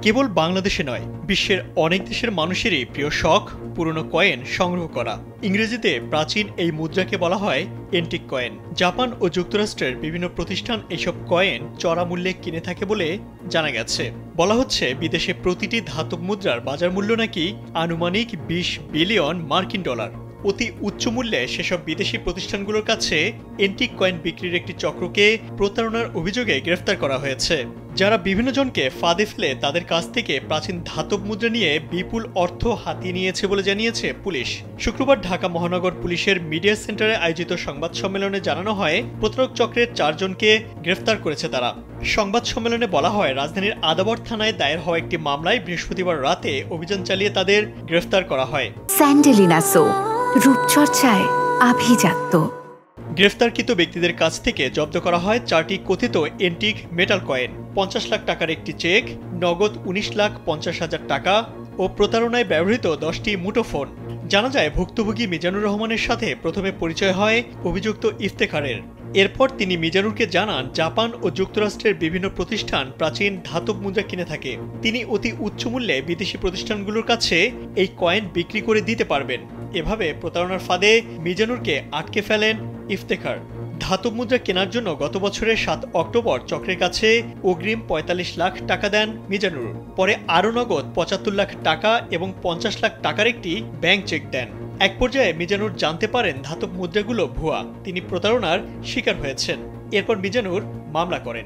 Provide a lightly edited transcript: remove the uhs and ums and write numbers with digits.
কেবল বাংলাদেশে নয়, বিশ্বের অনেক দেশের মানুষেরই প্রিয় শখ পুরনো কয়েন সংগ্রহ করা। ইংরেজিতে প্রাচীন এই মুদ্রাকে বলা হয় এন্টিক কয়েন। জাপান ও যুক্তরাষ্ট্রের বিভিন্ন প্রতিষ্ঠান এসব কয়েন চড়া মূল্যে কিনে থাকে বলে জানা গেছে। বলা হচ্ছে বিদেশে প্রতিটি ধাতব মুদ্রার বাজার মূল্য নাকি আনুমানিক 20 বিলিয়ন মার্কিন ডলার। অতি উচ্চ মূল্যে সেসব বিদেশি প্রতিষ্ঠানগুলোর কাছে এন্টিক কয়েন বিক্রির একটি চক্রকে প্রতারণার অভিযোগে গ্রেফতার করা হয়েছে, যারা বিভিন্ন জনকে ফাঁদে ফেলে তাদের কাছ থেকে প্রাচীন ধাতব মুদ্রা নিয়ে বিপুল অর্থ হাতিয়ে নিয়েছে বলে জানিয়েছে পুলিশ। শুক্রবার ঢাকা মহানগর পুলিশের মিডিয়া সেন্টারে আয়োজিত সংবাদ সম্মেলনে জানানো হয়, প্রতারক চক্রের 4 জনকে গ্রেফতার করেছে তারা। সংবাদ সম্মেলনে বলা হয়, রাজধানীর আদাবর থানায় দায়ের হওয়া একটি মামলায় বৃহস্পতিবার রাতে অভিযান চালিয়ে তাদের গ্রেফতার করা হয়। স্যান্ডেলিনা সো, রূপচর্চায় আভিজাত্য। গ্রেফতারকৃত ব্যক্তিদের কাছ থেকে জব্দ করা হয় 4টি কথিত এন্টিক মেটাল কয়েন, 50 লাখ টাকার একটি চেক, নগদ 19,50,000 টাকা ও প্রতারণায় ব্যবহৃত 10টি মুঠোফোন। জানা যায়, ভুক্তভোগী মিজানুর রহমানের সাথে প্রথমে পরিচয় হয় অভিযুক্ত ইফতেখারের। এরপর তিনি মিজানুরকে জানান, জাপান ও যুক্তরাষ্ট্রের বিভিন্ন প্রতিষ্ঠান প্রাচীন ধাতব মুদ্রা কিনে থাকে। তিনি অতি উচ্চ মূল্যে বিদেশি প্রতিষ্ঠানগুলোর কাছে এই কয়েন বিক্রি করে দিতে পারবেন। এভাবে প্রতারণার ফাঁদে মিজানুরকে আটকে ফেলেন ইফতেখার। ধাতব মুদ্রা কেনার জন্য গত বছরের 7 অক্টোবর চক্রের কাছে অগ্রিম 45 লাখ টাকা দেন মিজানুর। পরে আরও নগদ 75 লাখ টাকা এবং 50 লাখ টাকার একটি ব্যাংক চেক দেন। এক পর্যায়ে মিজানুর জানতে পারেন ধাতব মুদ্রাগুলো ভুয়া। তিনি প্রতারণার শিকার হয়েছেন। এরপর মিজানুর মামলা করেন।